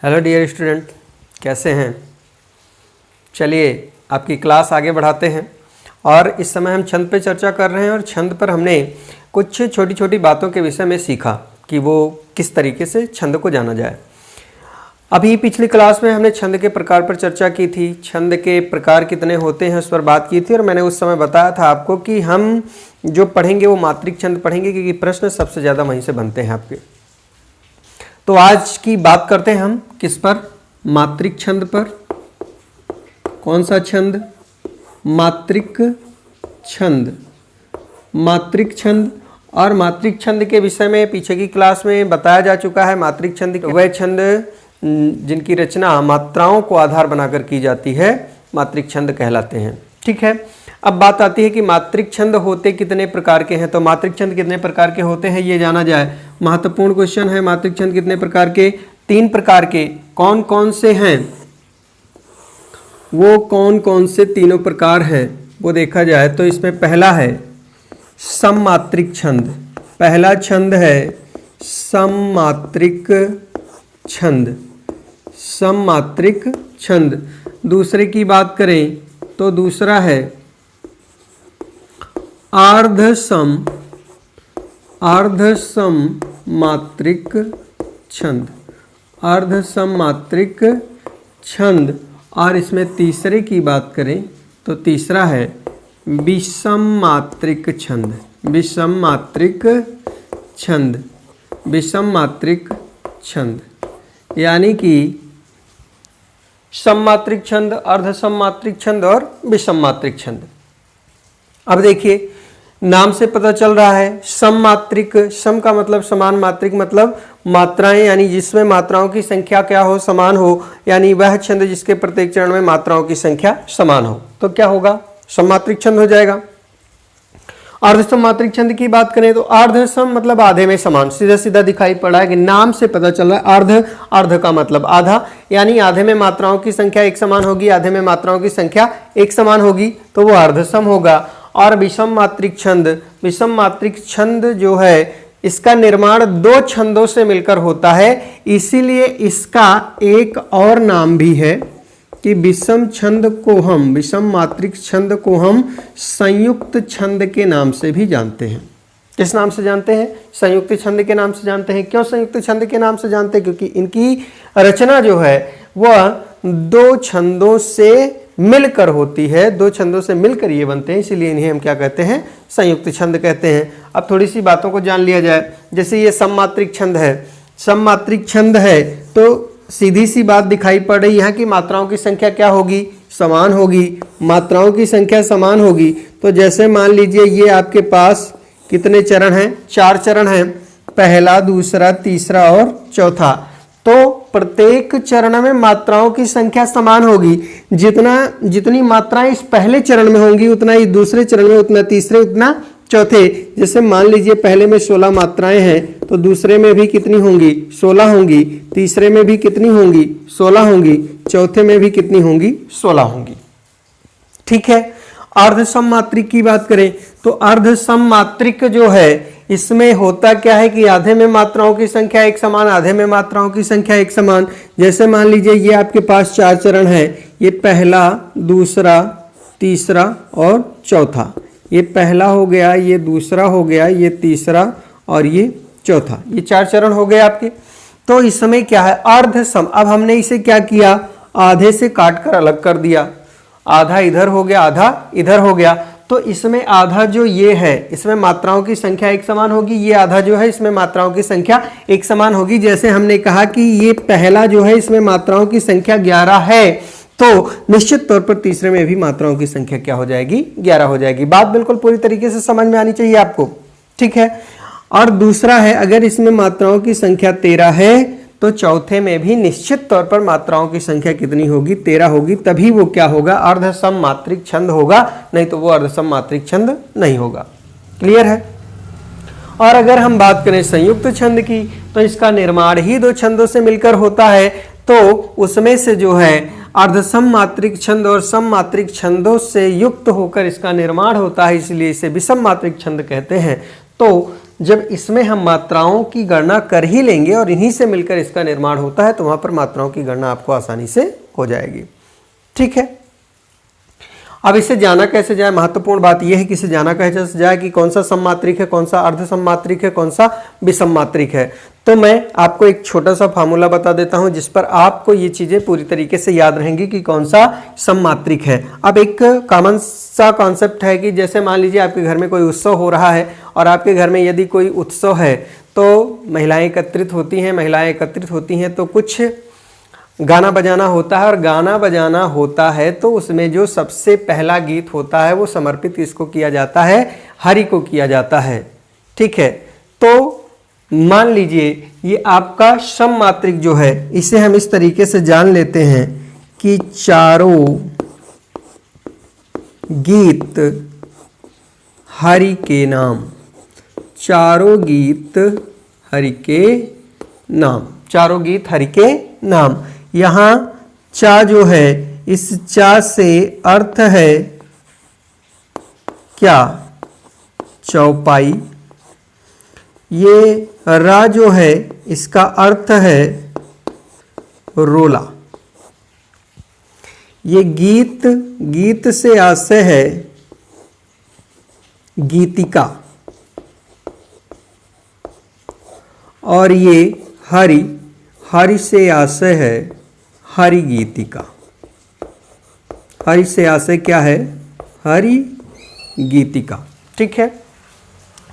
Hello dear student, कैसे हैं? चलिए आपकी क्लास आगे बढ़ाते हैं। और इस समय हम छंद पे चर्चा कर रहे हैं और छंद पर हमने कुछ छोटी छोटी बातों के विषय में सीखा कि वो किस तरीके से छंद को जाना जाए। अभी पिछली क्लास में हमने छंद के प्रकार पर चर्चा की थी, छंद के प्रकार कितने होते हैं उस पर बात की थी। और मैंने उस समय बताया था आपको कि हम जो पढ़ेंगे वो मात्रिक छंद पढ़ेंगे, क्योंकि प्रश्न सबसे ज़्यादा वहीं से बनते हैं आपके। तो आज की बात करते हैं हम किस पर? मात्रिक छंद पर। कौन सा छंद? मात्रिक छंद। मात्रिक छंद। और मात्रिक छंद के विषय में पीछे की क्लास में बताया जा चुका है। मात्रिक छंद वह छंद जिनकी रचना मात्राओं को आधार बनाकर की जाती है, मात्रिक छंद कहलाते हैं। ठीक है, अब बात आती है कि मात्रिक छंद होते कितने प्रकार के हैं। तो मात्रिक छंद कितने प्रकार के होते हैं ये जाना जाए। महत्वपूर्ण क्वेश्चन है। मात्रिक छंद कितने प्रकार के? 3 प्रकार के। कौन कौन से हैं? वो कौन कौन से तीनों प्रकार हैं वो देखा जाए तो इसमें पहला है सममात्रिक छंद। पहला छंद है सममात्रिक छंद। सममात्रिक छंद। दूसरे की बात करें तो दूसरा है अर्धसम। अर्धसम मात्रिक छंद। अर्धसम मात्रिक छंद। और इसमें तीसरे की बात करें तो तीसरा है विषम मात्रिक छंद। विषम मात्रिक छंद। विषम मात्रिक छंद यानी कि सममात्रिक छंद, अर्धसम मात्रिक छंद और विषम मात्रिक छंद। अब देखिए नाम से पता चल रहा है सममात्रिक। सम का मतलब समान, मात्रिक मतलब मात्राएं, यानी जिसमें मात्राओं की संख्या क्या हो? समान हो। यानी वह छंद जिसके प्रत्येक चरण में मात्राओं की संख्या समान हो तो क्या होगा? सममात्रिक छंद हो जाएगा। अर्धसम मात्रिक छंद की बात करें तो अर्धसम मतलब आधे में समान। सीधा सीधा दिखाई पड़ा है कि नाम से पता चल रहा है अर्ध। अर्ध का मतलब आधा, यानी आधे में मात्राओं की संख्या एक समान होगी, आधे में मात्राओं की संख्या एक समान होगी तो वो अर्धसम होगा। और विषम मात्रिक छंद। विषम मात्रिक छंद जो है इसका निर्माण 2 छंदों से मिलकर होता है, इसीलिए इसका एक और नाम भी है कि विषम छंद को हम, विषम मात्रिक छंद को हम संयुक्त छंद के नाम से भी जानते हैं। किस नाम से जानते हैं? संयुक्त छंद के नाम से जानते हैं। क्यों संयुक्त छंद के नाम से जानते हैं? क्योंकि इनकी रचना जो है वह 2 छंदों से मिलकर होती है। 2 छंदों से मिलकर ये बनते हैं, इसीलिए इन्हें हम क्या कहते हैं? संयुक्त छंद कहते हैं। अब थोड़ी सी बातों को जान लिया जाए। जैसे ये सममात्रिक छंद है। सममात्रिक छंद है तो सीधी सी बात दिखाई पड़ रही है कि मात्राओं की संख्या क्या होगी? समान होगी। मात्राओं की संख्या समान होगी तो जैसे मान लीजिए ये आपके पास कितने चरण हैं? 4 चरण हैं। पहला, दूसरा, तीसरा और चौथा। तो प्रत्येक चरण में मात्राओं की संख्या समान होगी। जितनी मात्राएं इस पहले चरण में होंगी उतना ही दूसरे चरण में, उतना तीसरे, उतना चौथे। जैसे मान लीजिए पहले में 16 मात्राएं हैं तो दूसरे में भी कितनी होंगी? 16 होंगी। तीसरे में भी कितनी होंगी? 16 होंगी। चौथे में भी कितनी होंगी? 16 होंगी। ठीक है। अर्धसम मात्रिक की बात करें तो अर्धसम मात्रिक जो है इसमें होता क्या है कि आधे में मात्राओं की संख्या एक समान, आधे में मात्राओं की संख्या एक समान। जैसे मान लीजिए ये आपके पास 4 चरण है। ये पहला, दूसरा, तीसरा और चौथा। ये पहला हो गया, ये दूसरा हो गया, ये तीसरा और ये चौथा। ये 4 चरण हो गए आपके। तो इस समय क्या है? अर्धसम। अब हमने इसे क्या किया? आधे से काट कर अलग कर दिया। आधा इधर हो गया, आधा इधर हो गया। तो इसमें आधा जो ये है इसमें मात्राओं की संख्या एक समान होगी। ये आधा जो है इसमें मात्राओं की संख्या एक समान होगी। जैसे हमने कहा कि ये पहला जो है इसमें मात्राओं की संख्या 11 है तो निश्चित तौर पर तीसरे में भी मात्राओं की संख्या क्या हो जाएगी? 11 हो जाएगी। बात बिल्कुल पूरी तरीके से समझ में आनी चाहिए आपको। ठीक है। और दूसरा है अगर इसमें मात्राओं की संख्या 13 है तो चौथे में भी निश्चित तौर पर मात्राओं की संख्या कितनी होगी? 13 होगी। तभी वो क्या होगा? अर्धसम मात्रिक छंद होगा, नहीं तो वो अर्धसम मात्रिक छंद नहीं होगा। क्लियर है? और अगर हम बात करें संयुक्त छंद की तो इसका निर्माण ही 2 छंदों से मिलकर होता है। तो उसमें से जो है अर्धसम मात्रिक छंद और सम मात्रिक छंदों से युक्त होकर इसका निर्माण होता है, इसलिए इसे विषम मात्रिक छंद कहते हैं। तो जब इसमें हम मात्राओं की गणना कर ही लेंगे और इन्हीं से मिलकर इसका निर्माण होता है तो वहां पर मात्राओं की गणना आपको आसानी से हो जाएगी। ठीक है, अब इसे जाना कैसे जाए, महत्वपूर्ण बात यह है कि इसे जाना कैसे जाए कि कौन सा सममात्रिक है, कौन सा अर्ध सममात्रिक है, कौन सा विषम मात्रिक है। तो मैं आपको एक छोटा सा फार्मूला बता देता हूं जिस पर आपको ये चीजें पूरी तरीके से याद रहेंगी कि कौन सा सममात्रिक है। अब एक कॉमन सा कॉन्सेप्ट है कि जैसे मान लीजिए आपके घर में कोई उत्सव हो रहा है और आपके घर में यदि कोई उत्सव है तो महिलाएं एकत्रित होती हैं तो कुछ गाना बजाना होता है और गाना बजाना होता है तो उसमें जो सबसे पहला गीत होता है वो समर्पित किसको किया जाता है, हरि को किया जाता है। ठीक है, तो मान लीजिए ये आपका सममात्रिक जो है इसे हम इस तरीके से जान लेते हैं कि चारों गीत हरि के नाम, चारों गीत हरि के नाम, चारों गीत हरि के नाम। यहाँ चा जो है इस चा से अर्थ है क्या, चौपाई। ये रा जो है इसका अर्थ है रोला। ये गीत, गीत से आशय है गीतिका और ये हरि, हरि से आशय है हरि गीतिका। हरि से आशय क्या है, हरि गीतिका। ठीक है,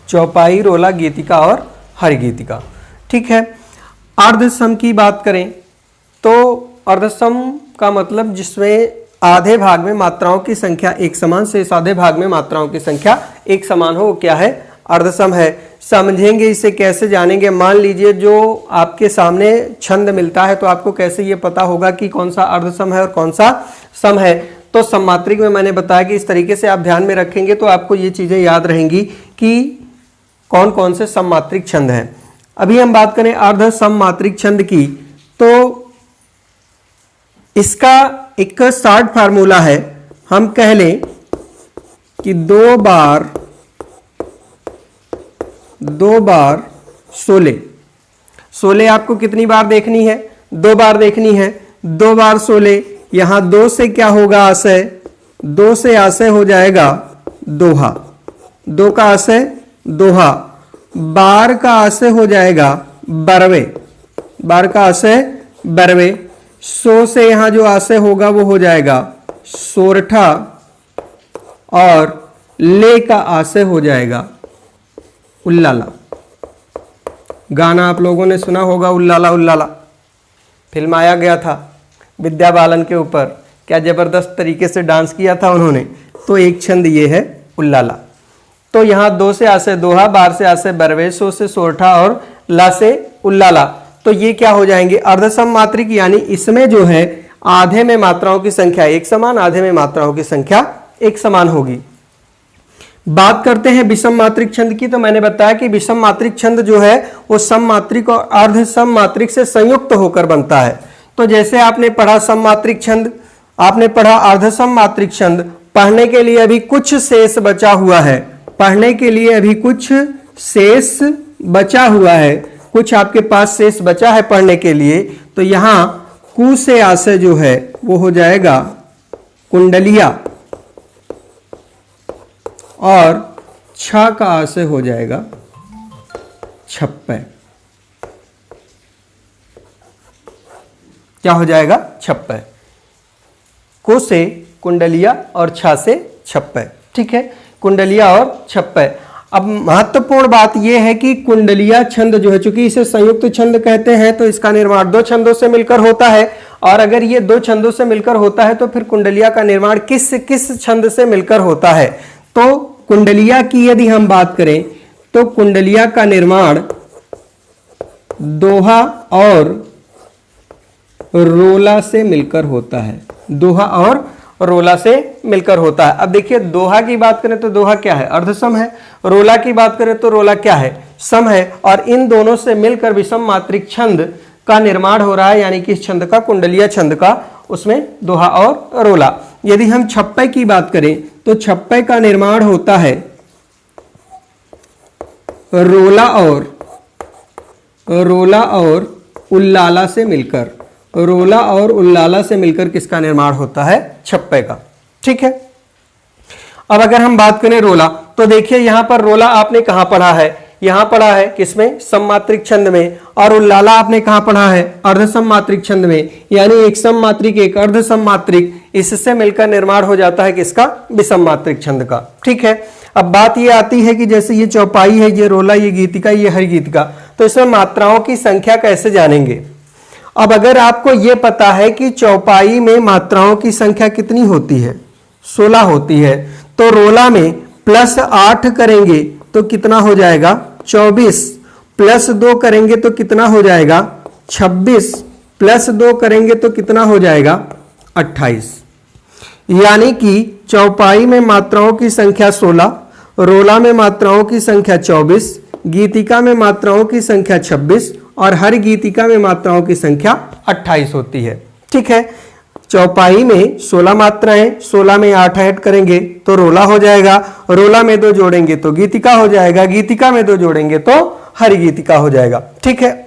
चौपाई, रोला, गीतिका और हरि गीतिका। ठीक है, अर्धसम की बात करें तो अर्धसम का मतलब जिसमें आधे भाग में मात्राओं की संख्या एक समान से इस आधे भाग में मात्राओं की संख्या एक समान हो, क्या है, अर्धसम है। समझेंगे इसे कैसे जानेंगे, मान लीजिए जो आपके सामने छंद मिलता है तो आपको कैसे ये पता होगा कि कौन सा अर्धसम है और कौन सा सम है। तो सममात्रिक में मैंने बताया कि इस तरीके से आप ध्यान में रखेंगे तो आपको ये चीजें याद रहेंगी कि कौन कौन से सममात्रिक छंद हैं। अभी हम बात करें अर्ध सममात्रिक छंद की तो इसका एक शॉर्ट फार्मूला है। हम कह लें कि दो बार 16 आपको कितनी बार देखनी है, 2 बार देखनी है। 2 बार 16, यहां 2 से क्या होगा आशय, 2 से आशय हो जाएगा दोहा, 2 का आशय दोहा, बार का आशय हो जाएगा बरवे, बार का आशय बरवे। 100 से यहां जो आशय होगा वो हो जाएगा सोरठा और ले का आशय हो जाएगा उल्लाला। गाना आप लोगों ने सुना होगा उल्लाला उल्लाला, फिल्म आया गया था विद्या बालन के ऊपर, क्या जबरदस्त तरीके से डांस किया था उन्होंने। तो एक छंद ये है उल्लाला। तो यहाँ 2 से आशय दोहा, बार से आशय बरवे, 100 से सोरठा और ला से उल्लाला। तो ये क्या हो जाएंगे, अर्धसम मात्रिक, यानी इसमें जो है आधे में मात्राओं की संख्या एक समान, आधे में मात्राओं की संख्या एक समान होगी। बात करते हैं विषम मात्रिक छंद की। तो मैंने बताया कि विषम मात्रिक छंद जो है वो सम मात्रिक और अर्ध सम मात्रिक से संयुक्त होकर बनता है। तो जैसे आपने पढ़ा सम मात्रिक छंद, आपने पढ़ा अर्ध सम मात्रिक छंद, पढ़ने के लिए अभी कुछ शेष बचा हुआ है, पढ़ने के लिए अभी कुछ शेष बचा हुआ है, कुछ आपके पास शेष बचा है पढ़ने के लिए। तो यहां कु से आशय जो है वो हो जाएगा कुंडलिया और छ का आशय हो जाएगा छप्पय। क्या हो जाएगा, छप्पय। को से कुंडलिया और छ से छप्पय। ठीक है, कुंडलिया और छप्पय। अब महत्वपूर्ण बात यह है कि कुंडलिया छंद जो है, चूंकि इसे संयुक्त छंद कहते हैं तो इसका निर्माण 2 छंदों से मिलकर होता है। और अगर ये 2 छंदों से मिलकर होता है तो फिर कुंडलिया का निर्माण किस किस छंद से मिलकर होता है। तो कुंडलिया की यदि हम बात करें तो कुंडलिया का निर्माण दोहा और रोला से मिलकर होता है, दोहा और रोला से मिलकर होता है। अब देखिए दोहा की बात करें तो दोहा क्या है, अर्धसम है। रोला की बात करें तो रोला क्या है, सम है। और इन दोनों से मिलकर विषम मात्रिक छंद का निर्माण हो रहा है, यानी कि इस छंद का, कुंडलिया छंद का, उसमें दोहा और रोला। यदि हम छप्पय की बात करें तो छप्पय का निर्माण होता है रोला और उल्लाला से मिलकर, रोला और उल्लाला से मिलकर किसका निर्माण होता है? छप्पे का। ठीक है, अब अगर हम बात करें रोला, तो देखिए यहां पर रोला आपने कहां पढ़ा है? यहां पढ़ा है किसमें? सममात्रिक छंद में। और उल्लाला आपने कहां पढ़ा है? अर्ध सममात्रिक छंद में। यानी एक सममात्रिक एक अर्ध सममात्रिक, इससे मिलकर निर्माण हो जाता है किसका? विषम मात्रिक छंद का। ठीक है, अब बात ये आती है कि जैसे ये चौपाई है, ये रोला, ये गीतिका, ये हर गीतिका, तो इसमें मात्राओं की संख्या कैसे जानेंगे? अब अगर आपको ये पता है कि चौपाई में मात्राओं की संख्या कितनी होती है? 16 होती है, तो रोला में +8 करेंगे तो कितना हो जाएगा? 24, +2 करेंगे तो कितना हो जाएगा? 26, +2 करेंगे तो कितना हो जाएगा? 28। यानी कि चौपाई में मात्राओं की संख्या 16, रोला में मात्राओं की संख्या 24, गीतिका में मात्राओं की संख्या 26 और हर गीतिका में मात्राओं की संख्या 28 होती है। ठीक है, चौपाई में 16 मात्राएं, 16 में 8 ऐड करेंगे तो रोला हो जाएगा, रोला में 2 जोड़ेंगे तो गीतिका हो जाएगा, गीतिका में 2 जोड़ेंगे तो हर गीतिका हो जाएगा। ठीक है,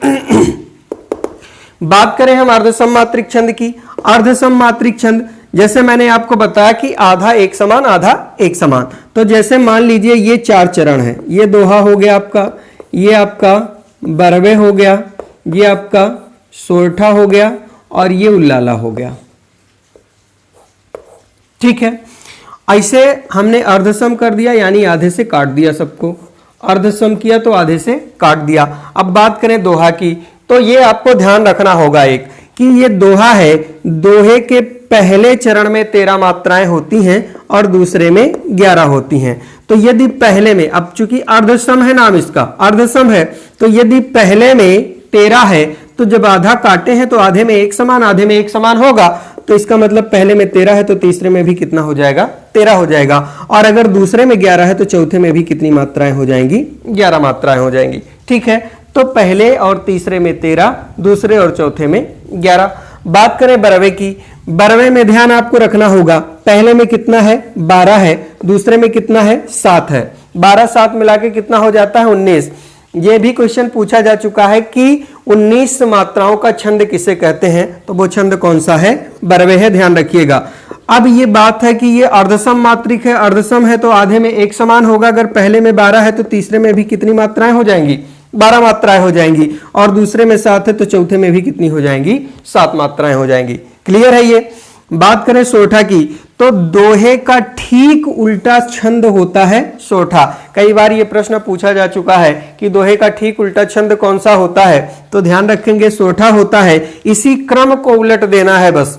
बात करें हम अर्धसम मात्रिक छंद की। अर्धसम मात्रिक छंद, जैसे मैंने आपको बताया कि आधा एक समान, आधा एक समान, तो जैसे मान लीजिए ये 4 चरण है, ये दोहा हो गया आपका, ये आपका बरवे हो गया, ये आपका सोरठा हो गया और ये उल्लाला हो गया। ठीक है, ऐसे हमने अर्धसम कर दिया, यानी आधे से काट दिया सबको। अर्धसम किया तो आधे से काट दिया। अब बात करें दोहा की, तो ये आपको ध्यान रखना होगा एक कि ये दोहा है, दोहे के पहले चरण में 13 मात्राएं होती हैं और दूसरे में 11 होती हैं। तो यदि पहले में, अब चूंकि अर्धसम है नाम इसका, अर्धसम है, तो यदि पहले में 13 है तो जब आधा काटे हैं तो आधे में एक समान, आधे में एक समान होगा, तो इसका मतलब पहले में 13 है तो तीसरे में भी कितना हो जाएगा? 13 हो जाएगा। और अगर दूसरे में 11 है तो चौथे में भी कितनी मात्राएं हो जाएंगी? 11 मात्राएं हो जाएंगी। ठीक है, तो पहले और तीसरे में 13, दूसरे और चौथे में 11। बात करें बरवे की, बरवे में ध्यान आपको रखना होगा, पहले में कितना है? 12 है, दूसरे में कितना है? 7 है, 12 7 मिला के कितना हो जाता है? 19। ये भी क्वेश्चन पूछा जा चुका है कि 19 मात्राओं का छंद किसे कहते हैं, तो वो छंद कौन सा है? बरवे है, ध्यान रखिएगा। अब ये बात है कि ये अर्धसम मात्रिक है, अर्धसम है तो आधे में एक समान होगा। अगर पहले में 12 है तो तीसरे में भी कितनी मात्राएं हो जाएंगी? 12 मात्राएं हो जाएंगी। और दूसरे में 7 है तो चौथे में भी कितनी हो जाएंगी? 7 मात्राएं हो जाएंगी। क्लियर है ये? बात करें सोरठा की, तो दोहे का ठीक उल्टा छंद होता है सोरठा। कई बार ये प्रश्न पूछा जा चुका है कि दोहे का ठीक उल्टा छंद कौन सा होता है, तो ध्यान रखेंगे सोरठा होता है। इसी क्रम को उलट देना है बस।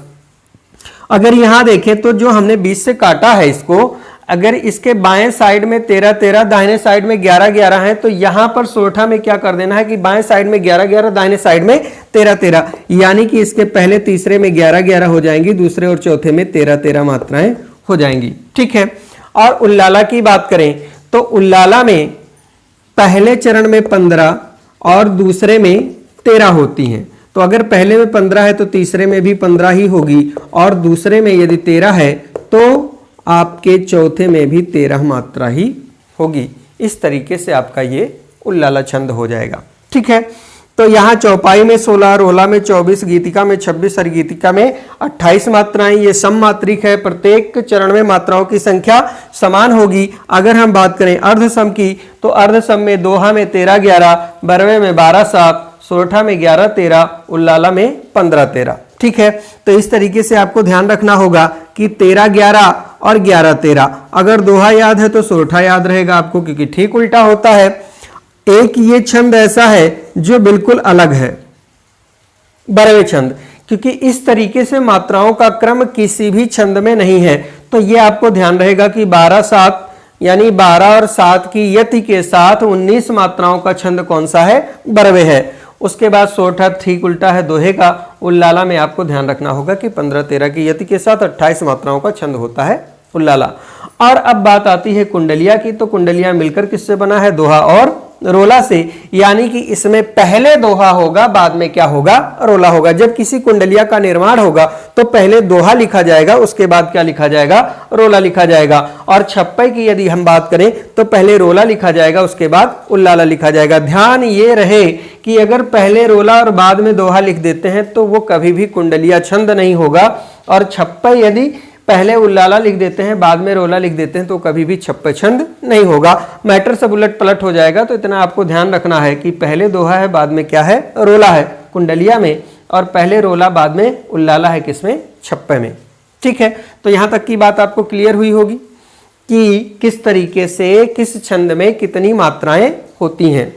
अगर यहां देखें तो जो हमने 20 से काटा है इसको, अगर इसके बाएं साइड में 13 13, दाहिने साइड में 11 11 है, तो यहां पर सोरठा में क्या कर देना है कि बाएं साइड में 11 11, दाहिने साइड में 13 13, यानी कि इसके पहले तीसरे में 11 11 हो जाएंगी, दूसरे और चौथे में 13 13 मात्राएं हो जाएंगी। ठीक है, और उल्लाला की बात करें तो उल्लाला में पहले चरण में 15 और दूसरे में 13 होती हैं। तो अगर पहले में 15 है तो तीसरे में भी 15 ही होगी, और दूसरे में यदि 13 है तो आपके चौथे में भी 13 मात्रा ही होगी। इस तरीके से आपका ये उल्लाला छंद हो जाएगा। ठीक है, तो यहाँ चौपाई में 16, रोला में 24, गीतिका में 26 और गीतिका में 28 मात्राएं। ये सम मात्रिक है, प्रत्येक चरण में मात्राओं की संख्या समान होगी। अगर हम बात करें अर्धसम की, तो अर्धसम में दोहा में 13 11, बरवे में 12 7, सोरठा में 11 13, उल्लाला में 15 13। ठीक है, तो इस तरीके से आपको ध्यान रखना होगा कि 13 11 और 11 13। अगर दोहा याद है तो सोरठा याद रहेगा आपको, क्योंकि ठीक उल्टा होता है। एक ये छंद ऐसा है जो बिल्कुल अलग है, बरवे छंद, क्योंकि इस तरीके से मात्राओं का क्रम किसी भी छंद में नहीं है। तो ये आपको ध्यान रहेगा कि 12 7, यानी 12 और 7 की यति के साथ 19 मात्राओं का छंद कौन सा है? बरवे है। उसके बाद सोरठा ठीक उल्टा है दोहे का। उल्लाला में आपको ध्यान रखना होगा कि 15 13 की यति के साथ 28 मात्राओं का छंद होता है उल्लाला। और अब बात आती है कुंडलिया की, तो कुंडलिया मिलकर किससे बना है? दोहा और रोला से, यानी कि इसमें पहले दोहा होगा, बाद में क्या होगा, रोला होगा। जब किसी कुंडलिया का निर्माण होगा तो पहले दोहा लिखा जाएगा, उसके बाद क्या लिखा जाएगा, रोला लिखा जाएगा। और छप्पे की यदि हम बात करें तो पहले रोला लिखा जाएगा, उसके बाद उल्लाला लिखा जाएगा। ध्यान ये रहे कि अगर पहले रोला और बाद में दोहा लिख देते हैं तो वो कभी भी कुंडलिया छंद नहीं होगा, और छप्पे यदि पहले उल्लाला लिख देते हैं बाद में रोला लिख देते हैं तो कभी भी छप्पे छंद नहीं होगा। मैटर सब उलट पलट हो जाएगा। तो इतना आपको ध्यान रखना है कि पहले दोहा है, बाद में क्या है, रोला है कुंडलिया में, और पहले रोला बाद में उल्लाला है किसमें, छप्पे में। ठीक है, तो यहां तक की बात आपको क्लियर हुई होगी कि किस तरीके से किस छंद में कितनी मात्राएं होती हैं।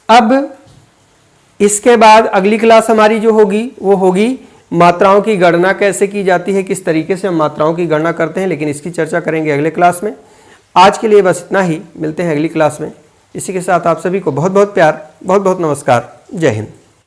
अब इसके बाद अगली क्लास हमारी जो होगी वो होगी मात्राओं की गणना कैसे की जाती है, किस तरीके से हम मात्राओं की गणना करते हैं, लेकिन इसकी चर्चा करेंगे अगले क्लास में। आज के लिए बस इतना ही, मिलते हैं अगली क्लास में। इसी के साथ आप सभी को बहुत बहुत प्यार, बहुत बहुत नमस्कार, जय हिंद।